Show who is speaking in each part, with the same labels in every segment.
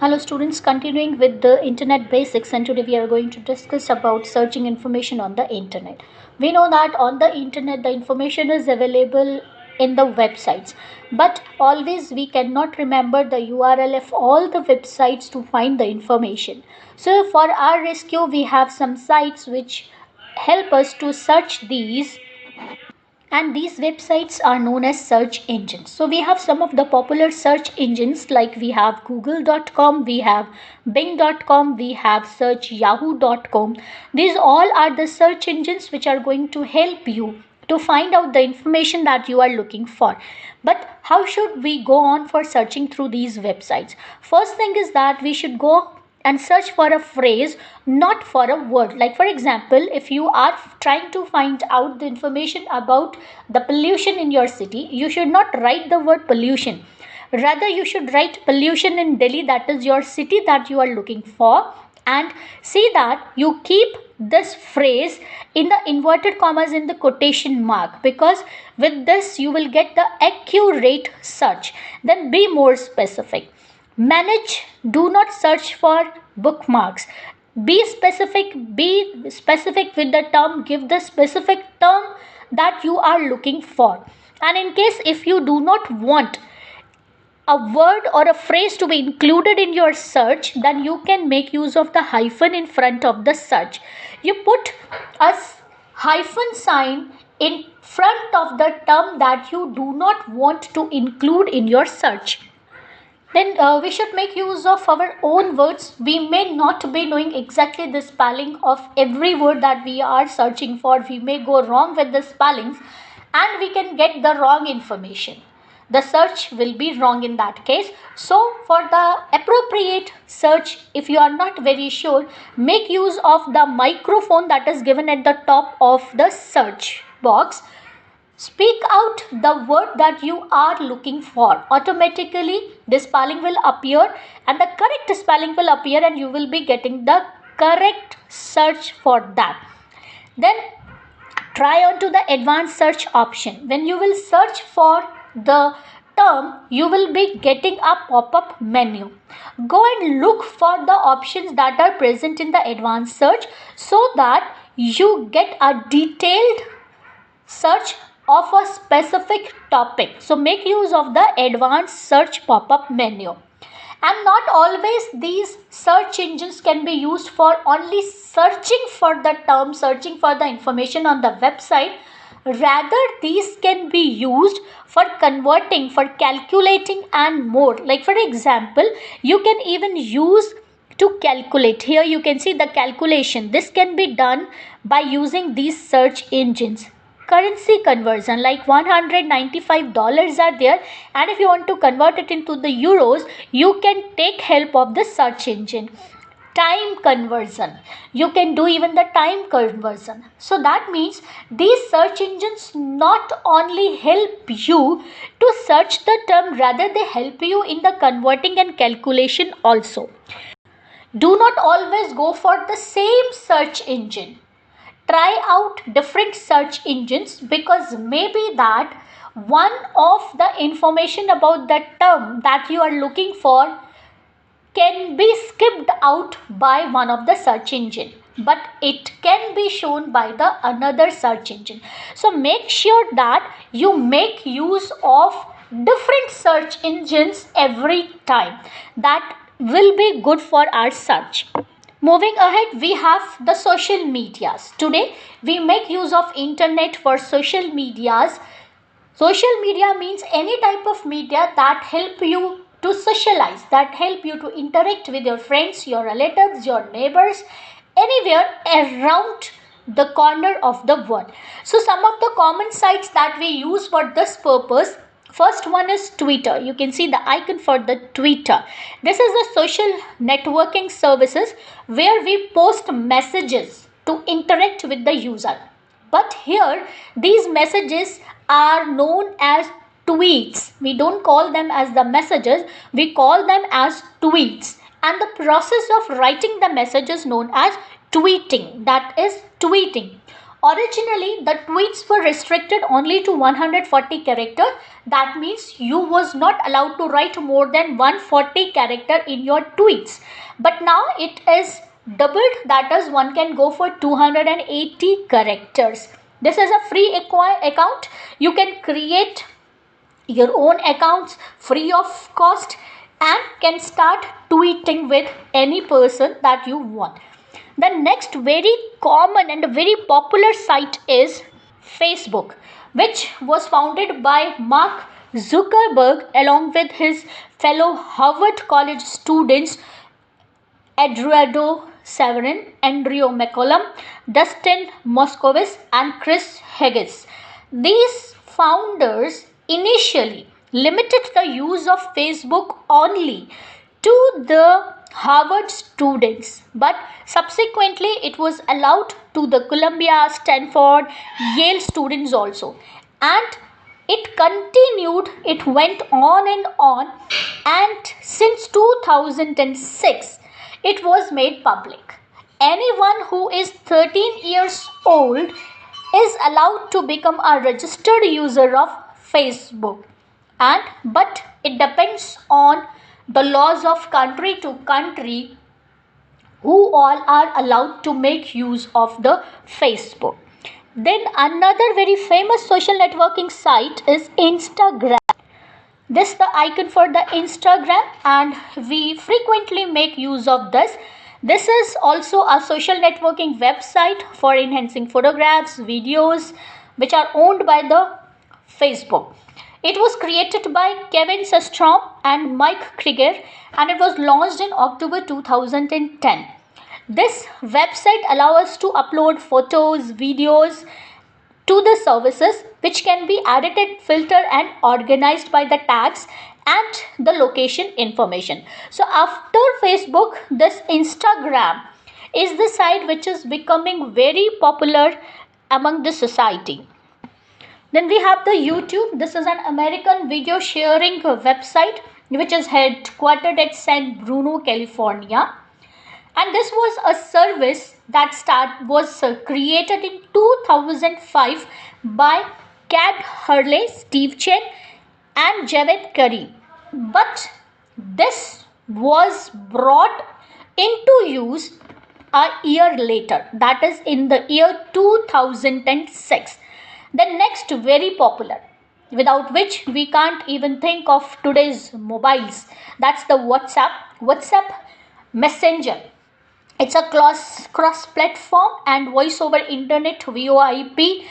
Speaker 1: Hello students, continuing with the internet basics, and today we are going to discuss about searching information on the internet. We know that on the internet the information is available in the websites, but always we cannot remember the URL of all the websites to find the information. So for our rescue we have some sites which help us to search these, and these websites are known as search engines. So we have some of the popular search engines, like we have google.com, we have bing.com, we have search yahoo.com. These all are the search engines which are going to help you to find out the information that you are looking for. But how should we go on for searching through these websites? First thing is that we should go and search for a phrase, not for a word. Like for example, if you are trying to find out the information about the pollution in your city, you should not write the word pollution. Rather, you should write pollution in Delhi, that is your city that you are looking for, and see that you keep this phrase in the inverted commas in the quotation mark, because with this you will get the accurate search. Then be more specific. Manage, do not search for bookmarks. Be specific with the term, give the specific term that you are looking for. And in case if you do not want a word or a phrase to be included in your search, then you can make use of the hyphen in front of the search. You put a hyphen sign in front of the term that you do not want to include in your search. Then we should make use of our own words. We may not be knowing exactly the spelling of every word that we are searching for. We may go wrong with the spellings and we can get the wrong information. The search will be wrong in that case. So for the appropriate search, if you are not very sure, make use of the microphone that is given at the top of the search box. Speak out the word that you are looking for. Automatically the spelling will appear and the correct spelling will appear, and you will be getting the correct search for that. Then try on to the advanced search option. When you will search for the term, you will be getting a pop-up menu. Go and look for the options that are present in the advanced search so that you get a detailed search of a specific topic. So make use of the advanced search pop-up menu. And not always these search engines can be used for only searching for the term, searching for the information on the website. Rather, these can be used for converting, for calculating and more. Like for example, you can even use to calculate. Here you can see the calculation. This can be done by using these search engines. Currency conversion, like $195 are there, and if you want to convert it into the euros, you can take help of the search engine. Time conversion, you can do even the time conversion. So that means these search engines not only help you to search the term, rather they help you in the converting and calculation also. Do not always go for the same search engine. Try out different search engines, because maybe that one of the information about the term that you are looking for can be skipped out by one of the search engine, but it can be shown by the another search engine. So make sure that you make use of different search engines every time. That will be good for our search. Moving ahead, we have the social medias. Today we make use of internet for social medias. Social media means any type of media that help you to socialize, that help you to interact with your friends, your relatives, your neighbors, anywhere around the corner of the world. So some of the common sites that we use for this purpose. First one is Twitter. You can see the icon for the Twitter. This is a social networking services where we post messages to interact with the user. But here these messages are known as tweets. We don't call them as the messages, we call them as tweets. And the process of writing the message is known as tweeting. That is tweeting. Originally, the tweets were restricted only to 140 characters. That means you was not allowed to write more than 140 character in your tweets. But now it is doubled. That is, one can go for 280 characters. This is a free account. You can create your own accounts free of cost and can start tweeting with any person that you want. The next very common and very popular site is Facebook, which was founded by Mark Zuckerberg along with his fellow Harvard College students Eduardo Saverin, Andrew McCollum, Dustin Moskovitz, and Chris Hedges. These founders initially limited the use of Facebook only to the Harvard students, but subsequently it was allowed to the Columbia, Stanford, Yale students also. And it continued, it went on, and since 2006 it was made public. Anyone who is 13 years old is allowed to become a registered user of Facebook. And but it depends on the laws of country to country who all are allowed to make use of the Facebook. Then another very famous social networking site is Instagram. This the icon for the Instagram, and we frequently make use of this. This is also a social networking website for enhancing photographs, videos, which are owned by the Facebook. It was created by Kevin Systrom and Mike Krieger, and it was launched in October 2010. This website allows us to upload photos, videos to the services, which can be edited, filtered, and organized by the tags and the location information. So after Facebook, this Instagram is the site which is becoming very popular among the society. Then we have the YouTube. This is an American video sharing website which is headquartered at San Bruno, California. And this was a service that was created in 2005 by Cad Hurley, Steve Chen, and Javed Karim. But this was brought into use a year later, that is in the year 2006. The next very popular, without which we can't even think of today's mobiles, that's the WhatsApp Messenger. It's a cross platform and voice over internet VoIP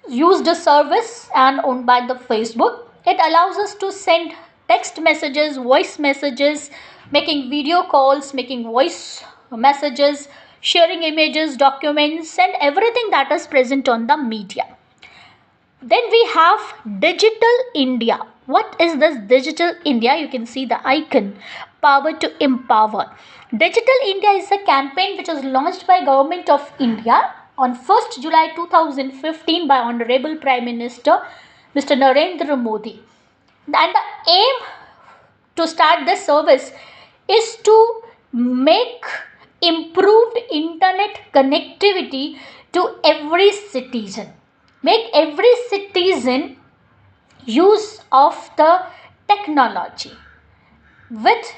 Speaker 1: used service and owned by the Facebook. It allows us to send text messages, voice messages, making video calls, making voice messages, sharing images, documents, and everything that is present on the media. Then we have Digital India. What is this Digital India? You can see the icon, power to empower. Digital India is a campaign which was launched by Government of India on 1st July 2015 by Honorable Prime Minister Mr. Narendra Modi. And the aim to start this service is to make improved internet connectivity to every citizen. Make every citizen use of the technology with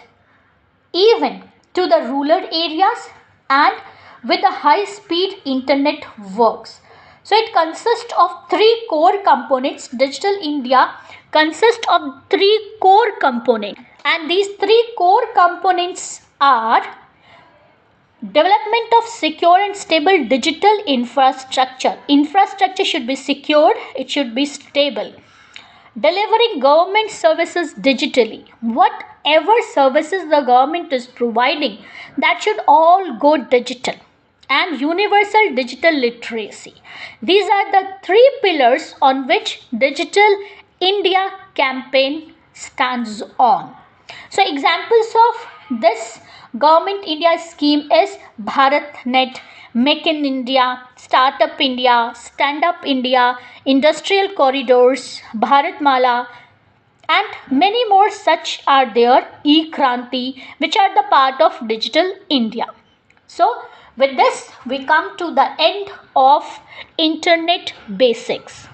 Speaker 1: even to the rural areas and with a high speed internet works. So it consists of three core components. Digital India consists of three core components, and these three core components are development of secure and stable digital infrastructure. Infrastructure should be secured, it should be stable. Delivering government services digitally. Whatever services the government is providing, that should all go digital. And universal digital literacy. These are the three pillars on which Digital India campaign stands on. So examples of this Government India scheme is BharatNet, Make in India, Startup India, Stand Up India, Industrial Corridors, Bharatmala, and many more such are there, E-Kranti, which are the part of Digital India. So With this, we come to the end of internet basics.